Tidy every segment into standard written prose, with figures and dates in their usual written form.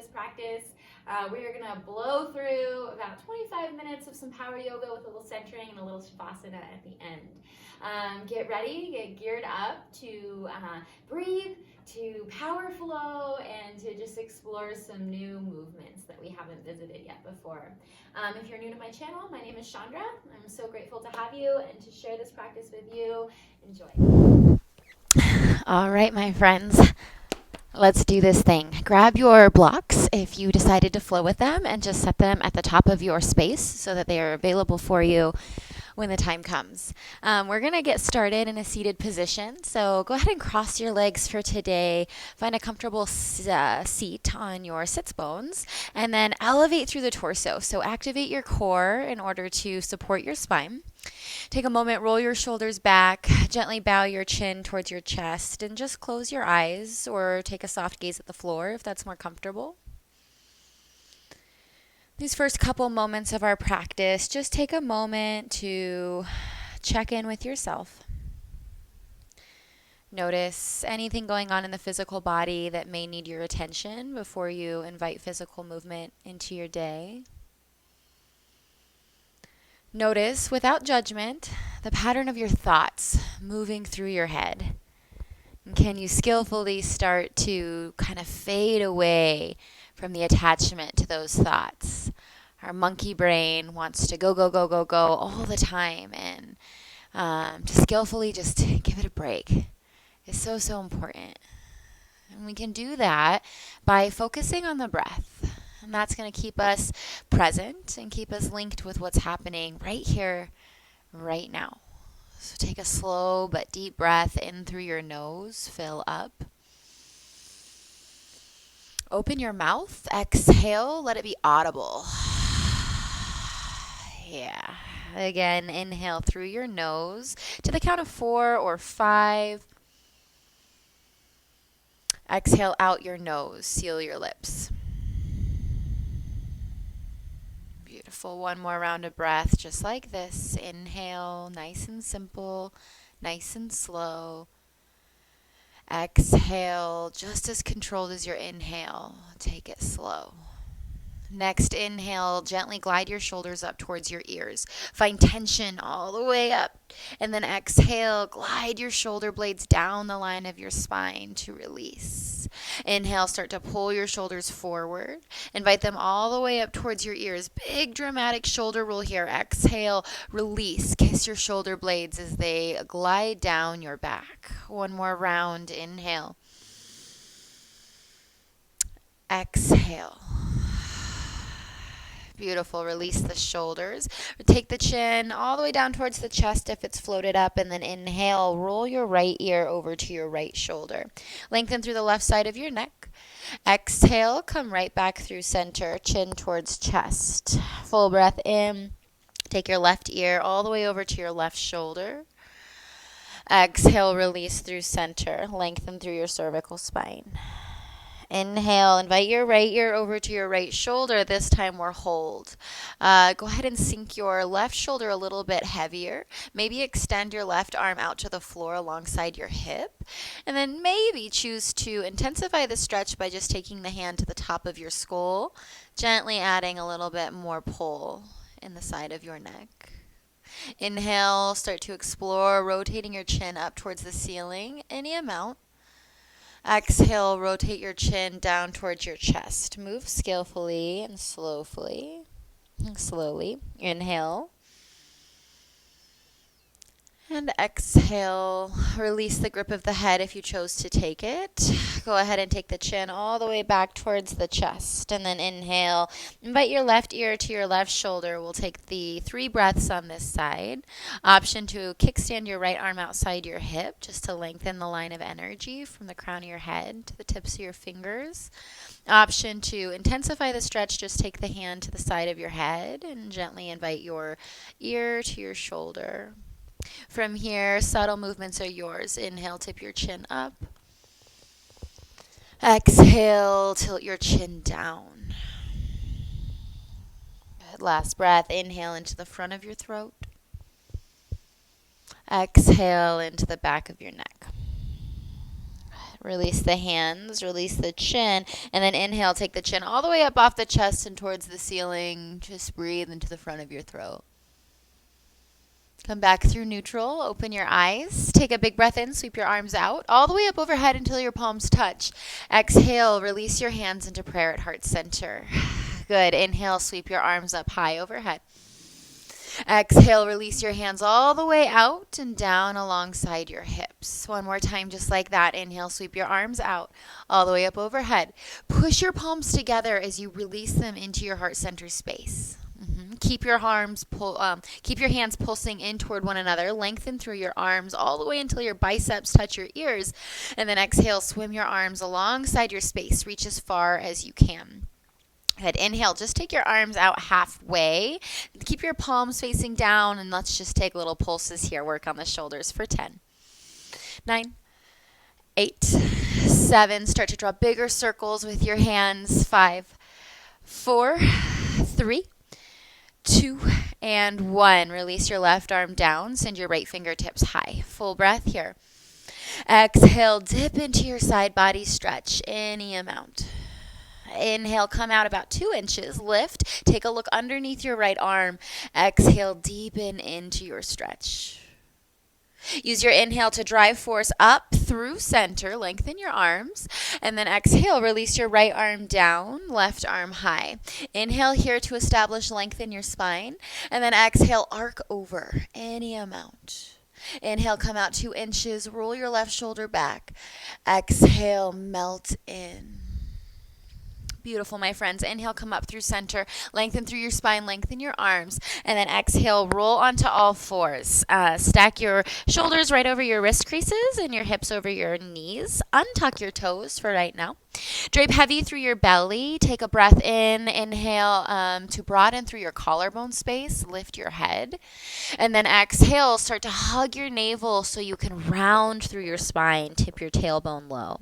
this practice. We are going to blow through about 25 minutes of some power yoga with a little centering and a little Savasana at the end. Get ready, get geared up to breathe, to power flow, and to just explore some new movements that we haven't visited yet before. If you're new to my channel, my name is Shawndra. I'm so grateful to have you and to share this practice with you. Enjoy. All right, my friends, let's do this thing. Grab your blocks if you decided to flow with them and just set them at the top of your space so that they are available for you when the time comes. We're going to get started in a seated position. So go ahead and cross your legs for today. Find a comfortable seat on your sits bones and then elevate through the torso. So activate your core in order to support your spine. Take a moment, roll your shoulders back, gently bow your chin towards your chest, and just close your eyes or take a soft gaze at the floor if that's more comfortable. These first couple moments of our practice, just take a moment to check in with yourself. Notice anything going on in the physical body that may need your attention before you invite physical movement into your day. Notice, without judgment, the pattern of your thoughts moving through your head. And can you skillfully start to kind of fade away from the attachment to those thoughts? Our monkey brain wants to go, go, go, go, go all the time. And to skillfully just give it a break is so, so important. And we can do that by focusing on the breath. And that's going to keep us present and keep us linked with what's happening right here, right now. So take a slow but deep breath in through your nose. Fill up. Open your mouth. Exhale. Let it be audible. Yeah. Again, inhale through your nose to the count of 4 or 5. Exhale out your nose. Seal your lips. Beautiful. One more round of breath, just like this. Inhale, nice and simple, nice and slow. Exhale, just as controlled as your inhale. Take it slow. Next inhale, gently glide your shoulders up towards your ears. Find tension all the way up. And then exhale, glide your shoulder blades down the line of your spine to release. Inhale, start to pull your shoulders forward. Invite them all the way up towards your ears. Big dramatic shoulder roll here. Exhale, release. Kiss your shoulder blades as they glide down your back. One more round. Inhale. Exhale. Beautiful. Release the shoulders. Take the chin all the way down towards the chest if it's floated up, and then inhale. Roll your right ear over to your right shoulder. Lengthen through the left side of your neck. Exhale. Come right back through center. Chin towards chest. Full breath in. Take your left ear all the way over to your left shoulder. Exhale. Release through center. Lengthen through your cervical spine. Inhale, invite your right ear over to your right shoulder. This time we'll hold. Go ahead and sink your left shoulder a little bit heavier. Maybe extend your left arm out to the floor alongside your hip. And then maybe choose to intensify the stretch by just taking the hand to the top of your skull, gently adding a little bit more pull in the side of your neck. Inhale, start to explore, rotating your chin up towards the ceiling, any amount. Exhale, rotate your chin down towards your chest. Move skillfully and slowly. Inhale. And exhale. Release the grip of the head if you chose to take it. Go ahead and take the chin all the way back towards the chest. And then inhale. Invite your left ear to your left shoulder. We'll take the 3 breaths on this side. Option to kickstand your right arm outside your hip just to lengthen the line of energy from the crown of your head to the tips of your fingers. Option to intensify the stretch, just take the hand to the side of your head and gently invite your ear to your shoulder. From here, subtle movements are yours. Inhale, tip your chin up. Exhale, tilt your chin down. Good. Last breath, inhale into the front of your throat. Exhale into the back of your neck. Release the hands, release the chin, and then inhale, take the chin all the way up off the chest and towards the ceiling. Just breathe into the front of your throat. Come back through neutral, open your eyes, take a big breath in, sweep your arms out, all the way up overhead until your palms touch. Exhale, release your hands into prayer at heart center. Good, inhale, sweep your arms up high overhead. Exhale, release your hands all the way out and down alongside your hips. One more time, just like that. Inhale, sweep your arms out all the way up overhead. Push your palms together as you release them into your heart center space. Keep your hands pulsing in toward one another. Lengthen through your arms all the way until your biceps touch your ears. And then exhale, swim your arms alongside your space. Reach as far as you can. Good. Inhale, just take your arms out halfway. Keep your palms facing down, and let's just take little pulses here. Work on the shoulders for 10, 9, 8, 7. Start to draw bigger circles with your hands. 5, 4, 3, 2, and 1. Release your left arm down. Send your right fingertips high. Full breath here. Exhale, dip into your side body stretch, any amount. Inhale, come out about 2 inches. Lift. Take a look underneath your right arm. Exhale, deepen into your stretch. Use your inhale to drive force up through center. Lengthen your arms. And then exhale, release your right arm down, left arm high. Inhale here to establish length in your spine. And then exhale, arc over any amount. Inhale, come out 2 inches. Roll your left shoulder back. Exhale, melt in. Beautiful, my friends. Inhale, come up through center. Lengthen through your spine, lengthen your arms. And then exhale, roll onto all fours. Stack your shoulders right over your wrist creases and your hips over your knees. Untuck your toes for right now. Drape heavy through your belly. Take a breath in. Inhale to broaden through your collarbone space. Lift your head. And then exhale, start to hug your navel so you can round through your spine. Tip your tailbone low.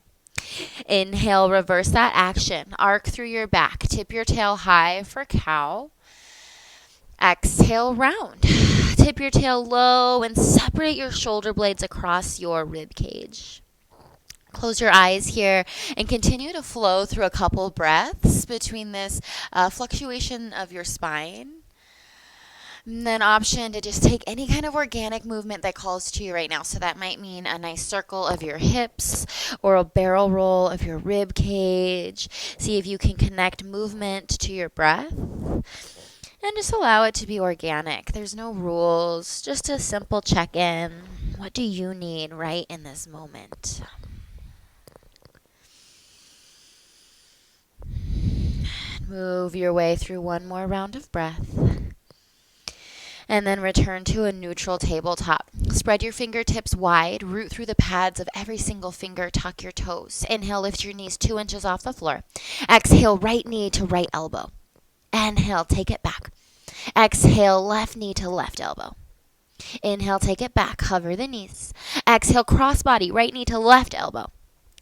Inhale, reverse that action. Arc through your back. Tip your tail high for cow. Exhale, round. Tip your tail low and separate your shoulder blades across your rib cage. Close your eyes here and continue to flow through a couple breaths between this fluctuation of your spine. And then option to just take any kind of organic movement that calls to you right now. So that might mean a nice circle of your hips or a barrel roll of your rib cage. See if you can connect movement to your breath. And just allow it to be organic. There's no rules, just a simple check-in. What do you need right in this moment? Move your way through one more round of breath. And then return to a neutral tabletop. Spread your fingertips wide. Root through the pads of every single finger. Tuck your toes. Inhale, lift your knees 2 inches off the floor. Exhale, right knee to right elbow. Inhale, take it back. Exhale, left knee to left elbow. Inhale, take it back. Hover the knees. Exhale, cross body. Right knee to left elbow.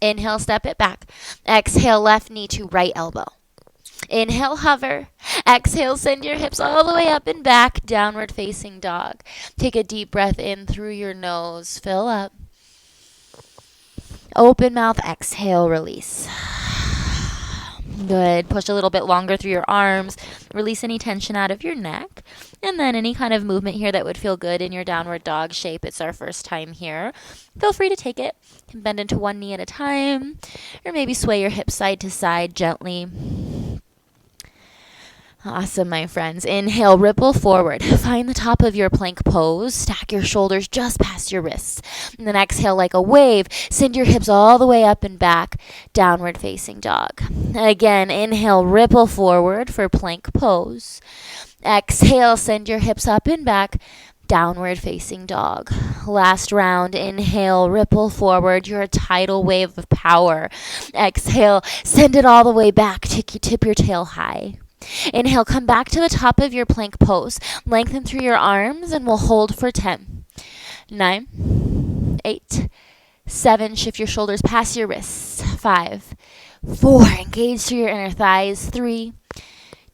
Inhale, step it back. Exhale, left knee to right elbow. Inhale, hover. Exhale, send your hips all the way up and back, downward facing dog. Take a deep breath in through your nose. Fill up. Open mouth, exhale, release. Good. Push a little bit longer through your arms. Release any tension out of your neck. And then any kind of movement here that would feel good in your downward dog shape. It's our first time here. Feel free to take it. You can bend into one knee at a time. Or maybe sway your hips side to side gently. Awesome, my friends. Inhale, ripple forward. Find the top of your plank pose. Stack your shoulders just past your wrists. And then exhale like a wave. Send your hips all the way up and back. Downward facing dog. Again, inhale, ripple forward for plank pose. Exhale, send your hips up and back. Downward facing dog. Last round. Inhale, ripple forward. You're a tidal wave of power. Exhale, send it all the way back. Tip your tail high. Inhale, come back to the top of your plank pose. Lengthen through your arms and we'll hold for 10, 9, 8, 7. Shift your shoulders past your wrists. 5, 4. Engage through your inner thighs. 3,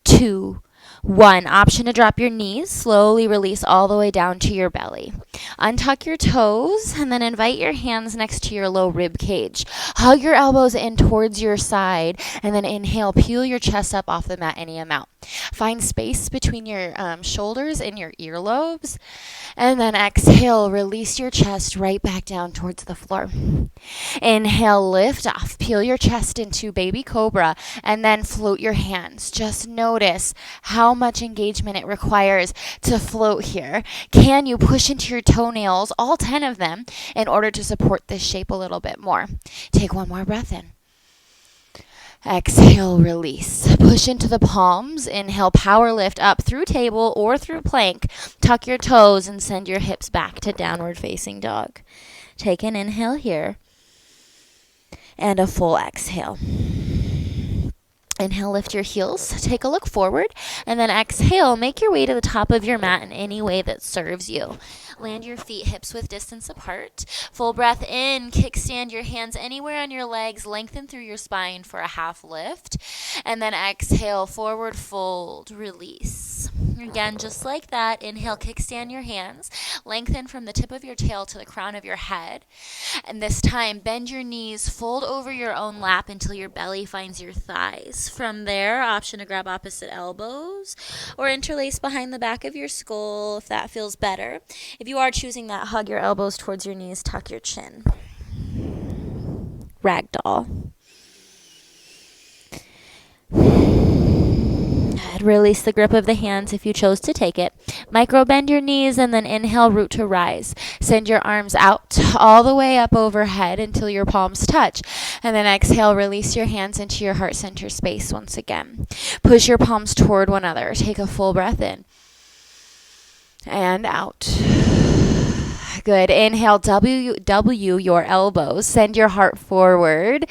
2, 1. Option to drop your knees. Slowly release all the way down to your belly. Untuck your toes and then invite your hands next to your low rib cage. Hug your elbows in towards your side and then inhale, peel your chest up off the mat any amount. Find space between your shoulders and your earlobes. And then exhale, release your chest right back down towards the floor. Inhale, lift off, peel your chest into baby cobra, and then float your hands. Just notice how much engagement it requires to float here. Can you push into your toenails, all 10 of them, in order to support this shape a little bit more? Take one more breath in. Exhale, release. Push into the palms. Inhale, power lift up through table or through plank. Tuck your toes and send your hips back to downward facing dog. Take an inhale here and a full exhale. Inhale, lift your heels, take a look forward, and then exhale, make your way to the top of your mat in any way that serves you. Land your feet hips width distance apart. Full breath in, kickstand your hands anywhere on your legs, lengthen through your spine for a half lift, and then exhale, forward fold, release. Again, just like that, inhale, kickstand your hands, lengthen from the tip of your tail to the crown of your head, and this time, bend your knees, fold over your own lap until your belly finds your thighs. From there, option to grab opposite elbows or interlace behind the back of your skull if that feels better. If you are choosing that, hug your elbows towards your knees, tuck your chin. Ragdoll. Release the grip of the hands if you chose to take it. Micro bend your knees and then inhale, root to rise. Send your arms out all the way up overhead until your palms touch. And then exhale, release your hands into your heart center space once again. Push your palms toward one another. Take a full breath in and out. Good. Inhale, W your elbows. Send your heart forward.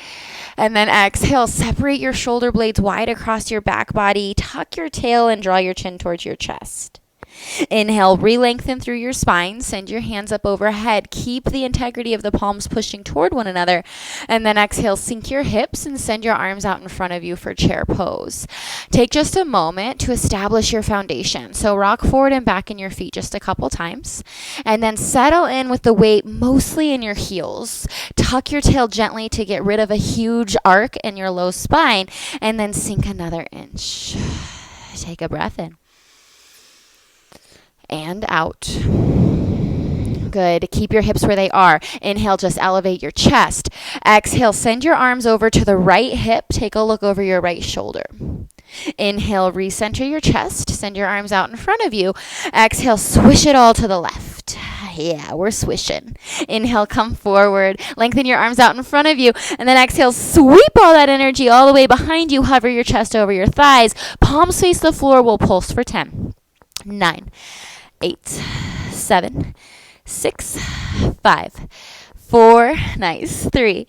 And then exhale, separate your shoulder blades wide across your back body. Tuck your tail and draw your chin towards your chest. Inhale, re-lengthen through your spine. Send your hands up overhead. Keep the integrity of the palms pushing toward one another. And then exhale, sink your hips and send your arms out in front of you for chair pose. Take just a moment to establish your foundation. So rock forward and back in your feet just a couple times. And then settle in with the weight mostly in your heels. Tuck your tail gently to get rid of a huge arc in your low spine. And then sink another inch. Take a breath in. And out. Good. Keep your hips where they are. Inhale, just elevate your chest. Exhale, send your arms over to the right hip. Take a look over your right shoulder. Inhale, recenter your chest. Send your arms out in front of you. Exhale, swish it all to the left. Yeah, we're swishing. Inhale, come forward. Lengthen your arms out in front of you. And then exhale, sweep all that energy all the way behind you. Hover your chest over your thighs. Palms face the floor. We'll pulse for 10, 9, 8, 7, 6, 5, 4, nice, 3,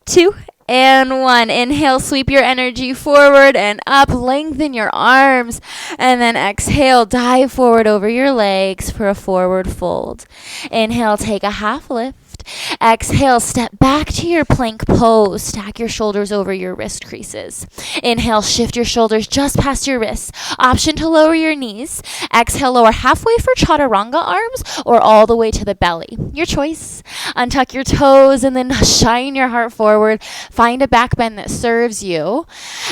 2, and 1. Inhale, sweep your energy forward and up. Lengthen your arms. And then exhale, dive forward over your legs for a forward fold. Inhale, take a half lift. Exhale, step back to your plank pose. Stack your shoulders over your wrist creases. Inhale, shift your shoulders just past your wrists. Option to lower your knees. Exhale, lower halfway for Chaturanga arms or all the way to the belly. Your choice. Untuck your toes and then shine your heart forward. Find a back bend that serves you.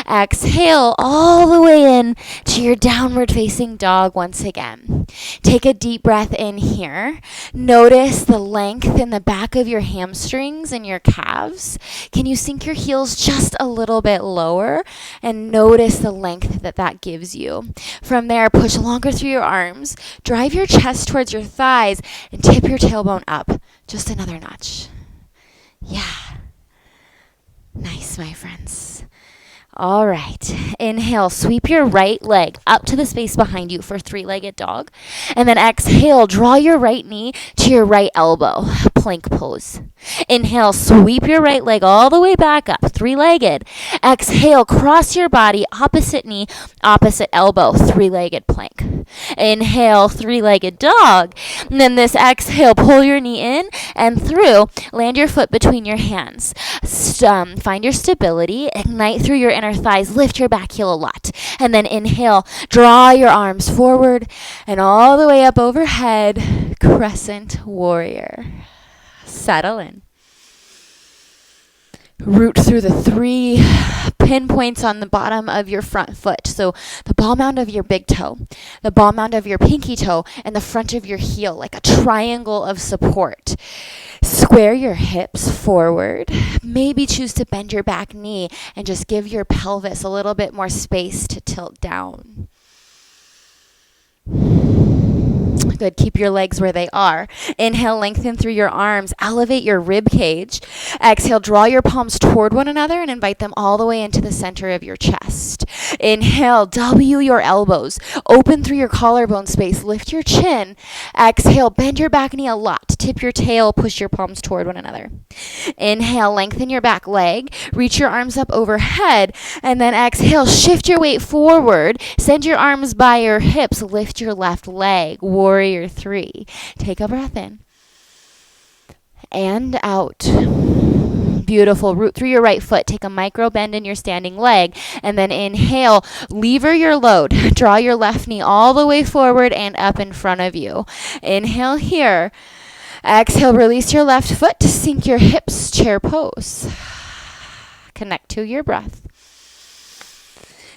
Exhale all the way in to your downward facing dog once again. Take a deep breath in here. Notice the length in the back of your hamstrings and your calves. Can you sink your heels just a little bit lower and notice the length that gives you? From there, push longer through your arms. Drive your chest towards your thighs and tip your tailbone up. Just another notch. Yeah. Nice, my friends. All right. Inhale, sweep your right leg up to the space behind you for three-legged dog. And then exhale, draw your right knee to your right elbow, plank pose. Inhale, sweep your right leg all the way back up, three-legged. Exhale, cross your body, opposite knee, opposite elbow, three-legged plank. Inhale, three-legged dog. And then this exhale, pull your knee in and through. Land your foot between your hands. Find your stability. Ignite through your inner inner thighs, lift your back heel a lot. And then inhale, draw your arms forward and all the way up overhead, Crescent Warrior. Settle in. Root through the 3 pinpoints on the bottom of your front foot. So the ball mound of your big toe, the ball mound of your pinky toe, and the front of your heel, like a triangle of support. Square your hips forward. Maybe choose to bend your back knee and just give your pelvis a little bit more space to tilt down. Good. Keep your legs where they are. Inhale, lengthen through your arms. Elevate your rib cage. Exhale, draw your palms toward one another and invite them all the way into the center of your chest. Inhale, W your elbows. Open through your collarbone space. Lift your chin. Exhale, bend your back knee a lot. Tip your tail. Push your palms toward one another. Inhale, lengthen your back leg. Reach your arms up overhead. And then exhale, shift your weight forward. Send your arms by your hips. Lift your left leg. Warrior 3. Take a breath in. And out. Beautiful. Root through your right foot. Take a micro bend in your standing leg. And then inhale. Lever your load. Draw your left knee all the way forward and up in front of you. Inhale here. Exhale. Release your left foot to sink your hips. Chair pose. Connect to your breath.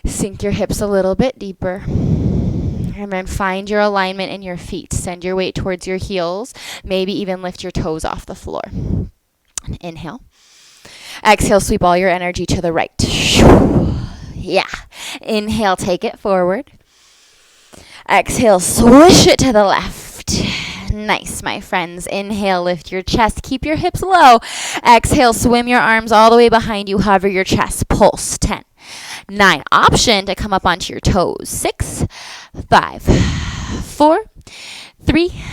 Sink your hips a little bit deeper. And then find your alignment in your feet. Send your weight towards your heels. Maybe even lift your toes off the floor. Inhale. Exhale, sweep all your energy to the right. Yeah. Inhale, take it forward. Exhale, swish it to the left. Nice, my friends. Inhale, lift your chest. Keep your hips low. Exhale, swim your arms all the way behind you. Hover your chest. Pulse. 10. 9. Option to come up onto your toes. 6, 5, 4, 3,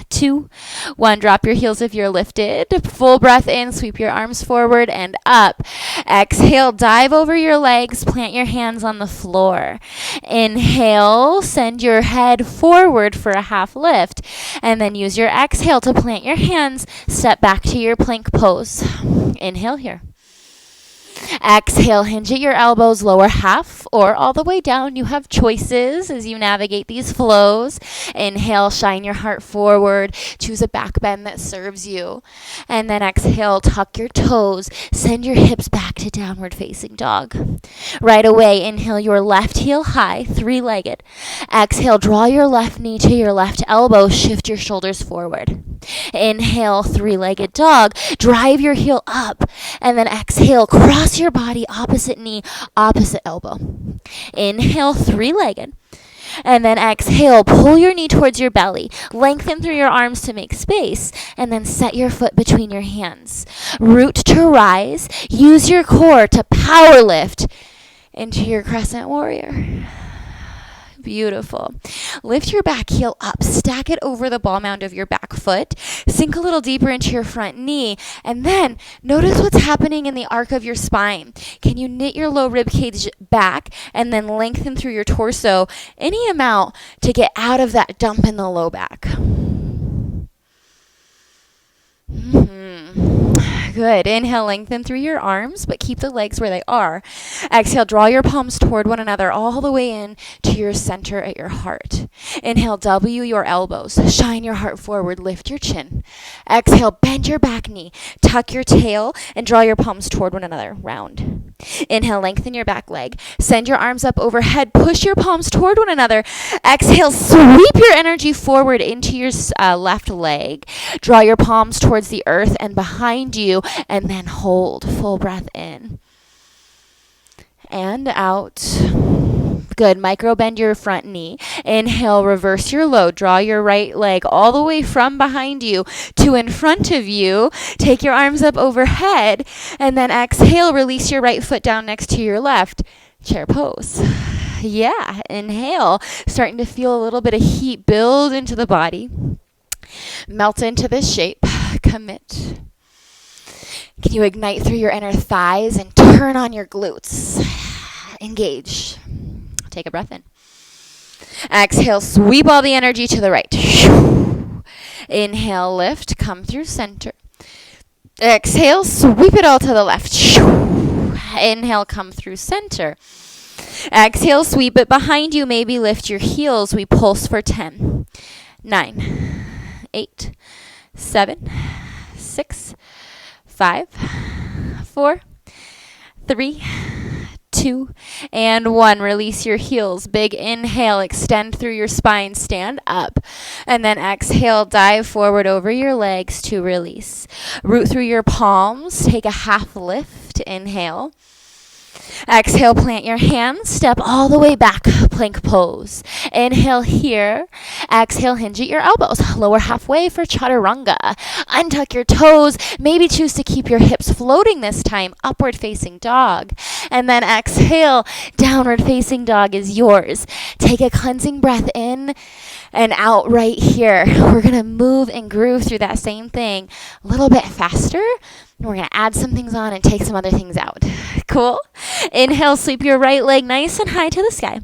2, 1. Drop your heels if you're lifted. Full breath in. Sweep your arms forward and up. Exhale. Dive over your legs. Plant your hands on the floor. Inhale. Send your head forward for a half lift. And then use your exhale to plant your hands. Step back to your plank pose. Inhale here. Exhale, hinge at your elbows, lower half or all the way down. You have choices as you navigate these flows. Inhale, shine your heart forward. Choose a back bend that serves you. And then exhale, tuck your toes. Send your hips back to downward facing dog. Right away, inhale your left heel high, 3-legged. Exhale, draw your left knee to your left elbow. Shift your shoulders forward. Inhale, 3-legged dog. Drive your heel up. And then exhale, cross your body, opposite knee, opposite elbow. Inhale, 3-legged. And then exhale, pull your knee towards your belly. Lengthen through your arms to make space. And then set your foot between your hands. Root to rise. Use your core to power lift into your Crescent Warrior. Beautiful. Lift your back heel up. Stack it over the ball mound of your back foot. Sink a little deeper into your front knee. And then notice what's happening in the arc of your spine. Can you knit your low rib cage back and then lengthen through your torso any amount to get out of that dump in the low back? Good. Inhale, lengthen through your arms, but keep the legs where they are. Exhale, draw your palms toward one another all the way in to your center at your heart. Inhale, W your elbows. Shine your heart forward. Lift your chin. Exhale, bend your back knee. Tuck your tail and draw your palms toward one another. Round. Inhale, lengthen your back leg. Send your arms up overhead. Push your palms toward one another. Exhale, sweep your energy forward into your left leg. Draw your palms towards the earth and behind you, and then hold. Full breath in. And out. Good. Micro bend your front knee. Inhale, reverse your load. Draw your right leg all the way from behind you to in front of you. Take your arms up overhead. And then exhale, release your right foot down next to your left. Chair pose. Yeah. Inhale. Starting to feel a little bit of heat build into the body. Melt into this shape. Commit. Can you ignite through your inner thighs and turn on your glutes? Engage. Take a breath in. Exhale, sweep all the energy to the right. Inhale, lift, come through center. Exhale, sweep it all to the left. Inhale, come through center. Exhale, sweep it behind you. Maybe lift your heels. We pulse for 10, 9, 8, 7, 6, 5, 4, 3, 2, and 1. Release your heels. Big inhale, extend through your spine, stand up. And then exhale, dive forward over your legs to release. Root through your palms, take a half lift, inhale. Exhale, plant your hands, step all the way back, plank pose. Inhale here. Exhale, hinge at your elbows. Lower halfway for Chaturanga. Untuck your toes. Maybe choose to keep your hips floating this time. Upward facing dog. And then exhale, downward facing dog is yours. Take a cleansing breath in and out right here. We're going to move and groove through that same thing a little bit faster. We're going to add some things on and take some other things out. Cool? Inhale, sweep your right leg nice and high to the sky.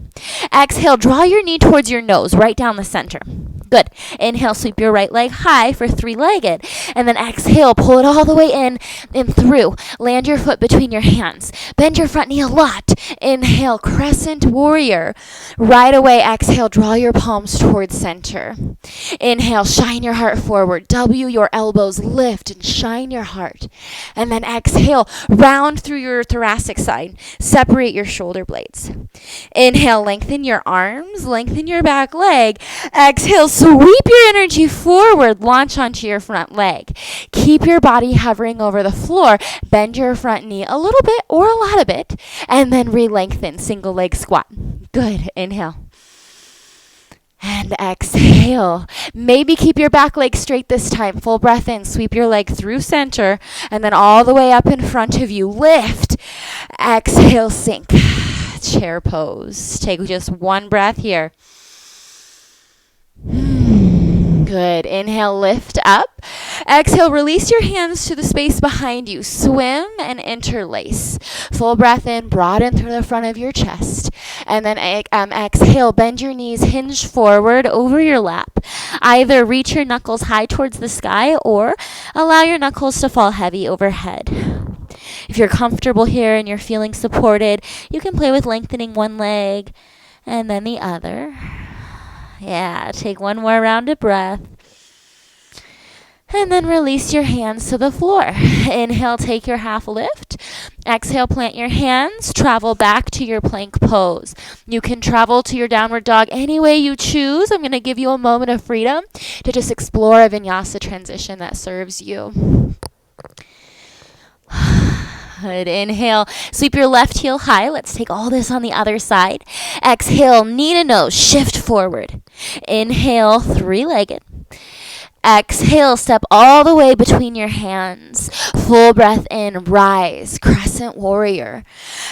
Exhale, draw your knee towards your nose, right down the center. Good. Inhale, sweep your right leg high for three-legged. And then exhale, pull it all the way in and through. Land your foot between your hands. Bend your front knee a lot. Inhale, crescent warrior. Right away, exhale, draw your palms towards center. Inhale, shine your heart forward. W your elbows, lift and shine your heart. And then exhale, round through your thoracic side. Separate your shoulder blades. Inhale, lengthen your arms, lengthen your back leg. Exhale, sweep your energy forward, launch onto your front leg. Keep your body hovering over the floor. Bend your front knee a little bit or a lot of it, and then re-lengthen, single leg squat. Good. Inhale. And exhale. Maybe keep your back leg straight this time. Full breath in. Sweep your leg through center and then all the way up in front of you. Lift. Exhale, sink. Chair pose. Take just one breath here. Good. Inhale, lift up. Exhale, release your hands to the space behind you. Swim and interlace. Full breath in, broaden through the front of your chest. And then exhale, bend your knees, hinge forward over your lap. Either reach your knuckles high towards the sky or allow your knuckles to fall heavy overhead. If you're comfortable here and you're feeling supported, you can play with lengthening one leg and then the other. Yeah, take one more round of breath. And then release your hands to the floor. Inhale, take your half lift. Exhale, plant your hands. Travel back to your plank pose. You can travel to your downward dog any way you choose. I'm going to give you a moment of freedom to just explore a vinyasa transition that serves you. Good. Inhale, sweep your left heel high. Let's take all this on the other side. Exhale, knee to nose, shift forward. Inhale, three-legged. Exhale, step all the way between your hands. Full breath in, rise, crescent warrior.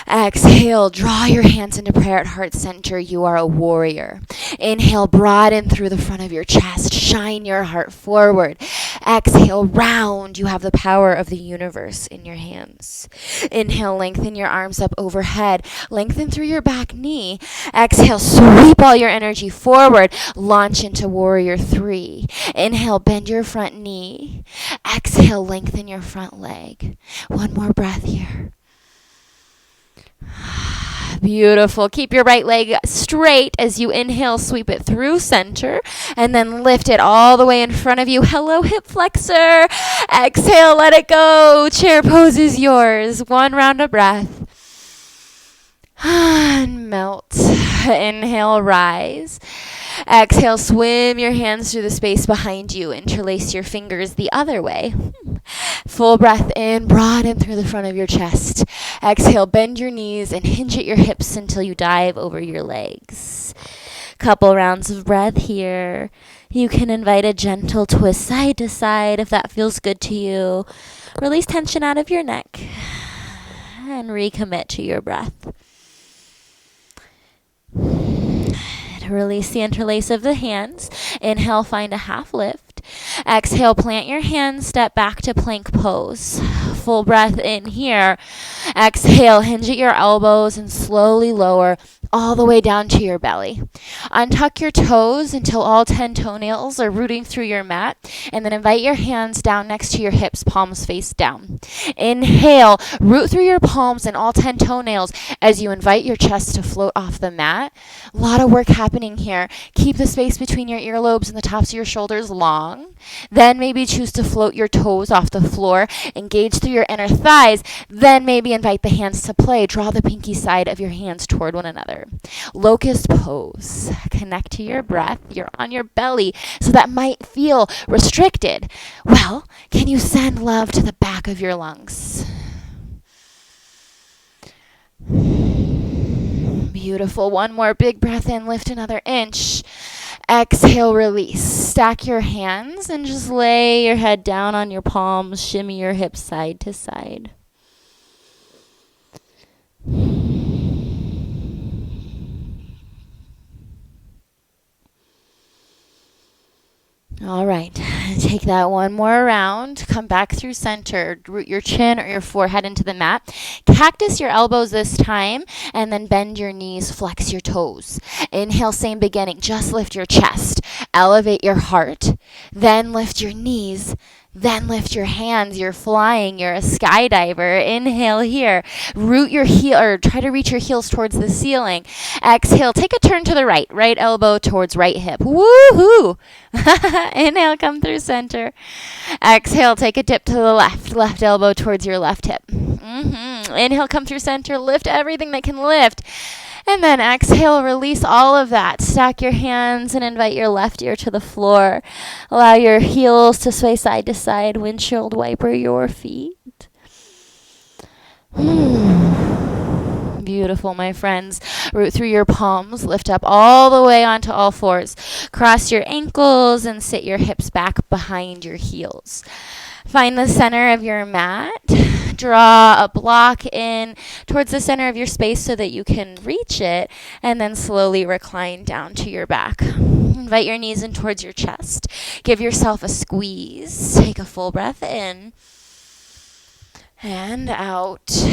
Exhale, draw your hands into prayer at heart center. You are a warrior. Inhale, broaden through the front of your chest. Shine your heart forward. Exhale, round. You have the power of the universe in your hands. Inhale, lengthen your arms up overhead. Lengthen through your back knee. Exhale, sweep all your energy forward. Launch into warrior three. Inhale, bend your front knee. Exhale, lengthen your front leg. One more breath here. Beautiful. Keep your right leg straight as you inhale, sweep it through center, and then lift it all the way in front of you. Hello, hip flexor. Exhale, let it go. Chair pose is yours. One round of breath. And melt. Inhale, rise. Exhale, swim your hands through the space behind you. Interlace your fingers the other way. Full breath in, broaden through the front of your chest. Exhale, bend your knees and hinge at your hips until you dive over your legs. Couple rounds of breath here. You can invite a gentle twist side to side if that feels good to you. Release tension out of your neck and recommit to your breath. Release the interlace of the hands. Inhale, find a half lift. Exhale, plant your hands, step back to plank pose. Full breath in here. Exhale, hinge at your elbows and slowly lower all the way down to your belly. Untuck your toes until all 10 toenails are rooting through your mat, and then invite your hands down next to your hips, palms face down. Inhale, root through your palms and all 10 toenails as you invite your chest to float off the mat. A lot of work happening here. Keep the space between your earlobes and the tops of your shoulders long. Then maybe choose to float your toes off the floor. Engage through your inner thighs. Then maybe invite the hands to play. Draw the pinky side of your hands toward one another. Locust Pose. Connect to your breath. You're on your belly, so that might feel restricted. Well, can you send love to the back of your lungs? Beautiful. One more big breath in. Lift another inch. Exhale, release. Stack your hands and just lay your head down on your palms. Shimmy your hips side to side. All right, take that one more round. Come back through center. Root your chin or your forehead into the mat. Cactus your elbows this time, and then bend your knees, flex your toes. Inhale, same beginning. Just lift your chest. Elevate your heart. Then lift your knees. Then lift your hands. You're flying. You're a skydiver. Inhale here. Root your heel, or try to reach your heels towards the ceiling. Exhale. Take a turn to the right. Right elbow towards right hip. Woohoo! Inhale, come through center. Exhale, take a dip to the left. Left elbow towards your left hip. Inhale, come through center. Lift everything that can lift. And then exhale, release all of that. Stack your hands and invite your left ear to the floor. Allow your heels to sway side to side. Windshield wiper your feet. Beautiful, my friends. Root through your palms. Lift up all the way onto all fours. Cross your ankles and sit your hips back behind your heels. Find the center of your mat. Draw a block in towards the center of your space so that you can reach it, and then slowly recline down to your back. Invite your knees in towards your chest. Give yourself a squeeze. Take a full breath in and out.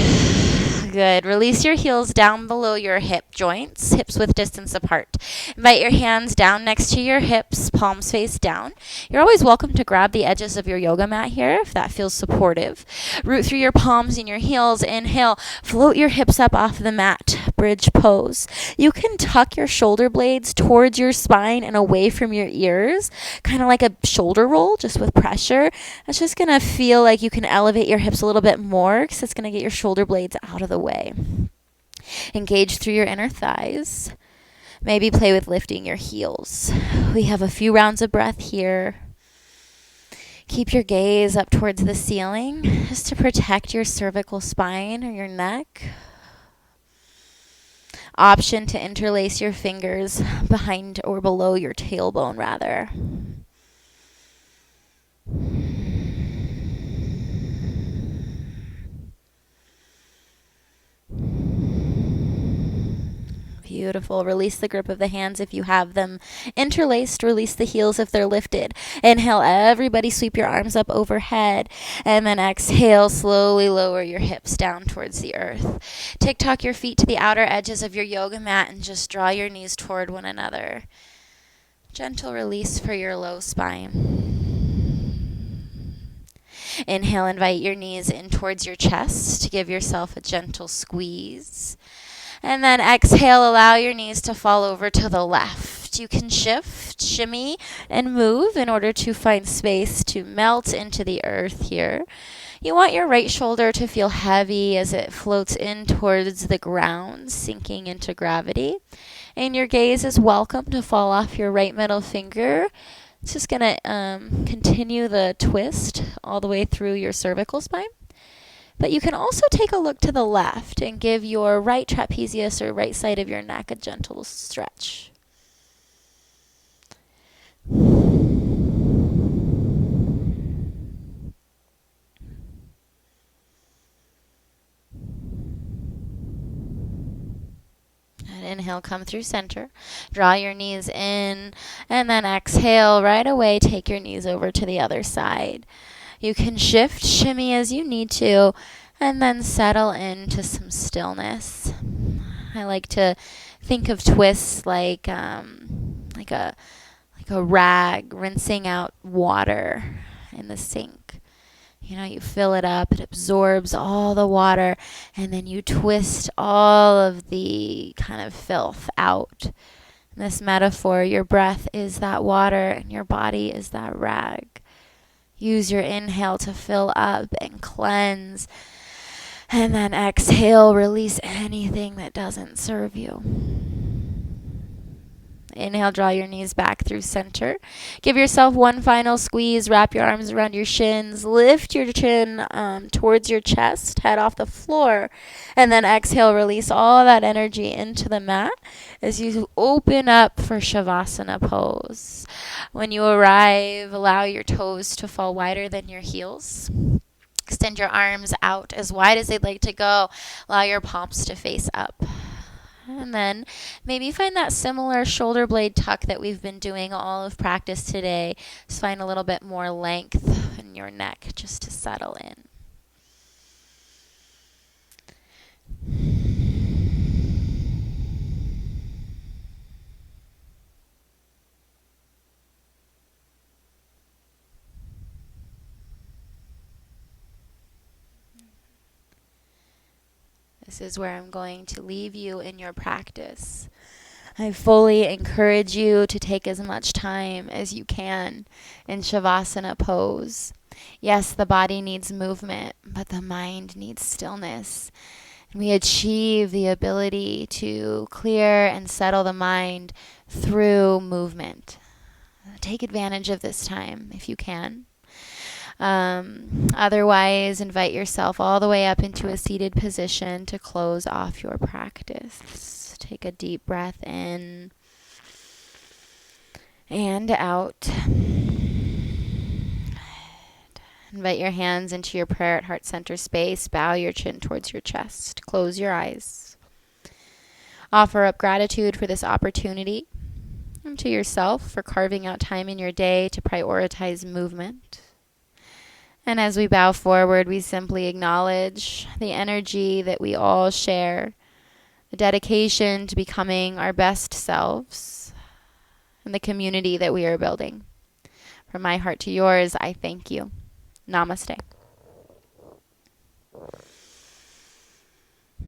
Good. Release your heels down below your hip joints, hips width distance apart. Invite your hands down next to your hips, palms face down. You're always welcome to grab the edges of your yoga mat here if that feels supportive. Root through your palms and your heels. Inhale. Float your hips up off the mat. Bridge pose. You can tuck your shoulder blades towards your spine and away from your ears, kind of like a shoulder roll, just with pressure. That's just going to feel like you can elevate your hips a little bit more because it's going to get your shoulder blades out of the way. Engage through your inner thighs. Maybe play with lifting your heels. We have a few rounds of breath here. Keep your gaze up towards the ceiling just to protect your cervical spine or your neck. Option to interlace your fingers behind or below your tailbone, rather. Beautiful. Release the grip of the hands if you have them interlaced. Release the heels if they're lifted. Inhale, everybody sweep your arms up overhead. And then exhale, slowly lower your hips down towards the earth. Tick-tock your feet to the outer edges of your yoga mat and just draw your knees toward one another. Gentle release for your low spine. Inhale, invite your knees in towards your chest to give yourself a gentle squeeze. And then exhale, allow your knees to fall over to the left. You can shift, shimmy, and move in order to find space to melt into the earth here. You want your right shoulder to feel heavy as it floats in towards the ground, sinking into gravity. And your gaze is welcome to fall off your right middle finger. It's just going to continue the twist all the way through your cervical spine. But you can also take a look to the left and give your right trapezius or right side of your neck a gentle stretch. And inhale, come through center. Draw your knees in, and then exhale right away. Take your knees over to the other side. You can shift, shimmy as you need to, and then settle into some stillness. I like to think of twists like a rag rinsing out water in the sink. You know, you fill it up, it absorbs all the water, and then you twist all of the kind of filth out. In this metaphor, your breath is that water and your body is that rag. Use your inhale to fill up and cleanse, and then exhale, release anything that doesn't serve you. Inhale, draw your knees back through center. Give yourself one final squeeze. Wrap your arms around your shins. Lift your chin towards your chest. Head off the floor. And then exhale, release all that energy into the mat as you open up for Savasana Pose. When you arrive, allow your toes to fall wider than your heels. Extend your arms out as wide as they'd like to go. Allow your palms to face up. And then maybe find that similar shoulder blade tuck that we've been doing all of practice today. Just find a little bit more length in your neck just to settle in. This is where I'm going to leave you in your practice. I fully encourage you to take as much time as you can in Savasana Pose. Yes, the body needs movement, but the mind needs stillness. And we achieve the ability to clear and settle the mind through movement. Take advantage of this time if you can. Otherwise, invite yourself all the way up into a seated position to close off your practice. Take a deep breath in and out. Invite your hands into your prayer at heart center space. Bow your chin towards your chest. Close your eyes. Offer up gratitude for this opportunity and to yourself for carving out time in your day to prioritize movement. And as we bow forward, we simply acknowledge the energy that we all share, the dedication to becoming our best selves, and the community that we are building. From my heart to yours, I thank you. Namaste.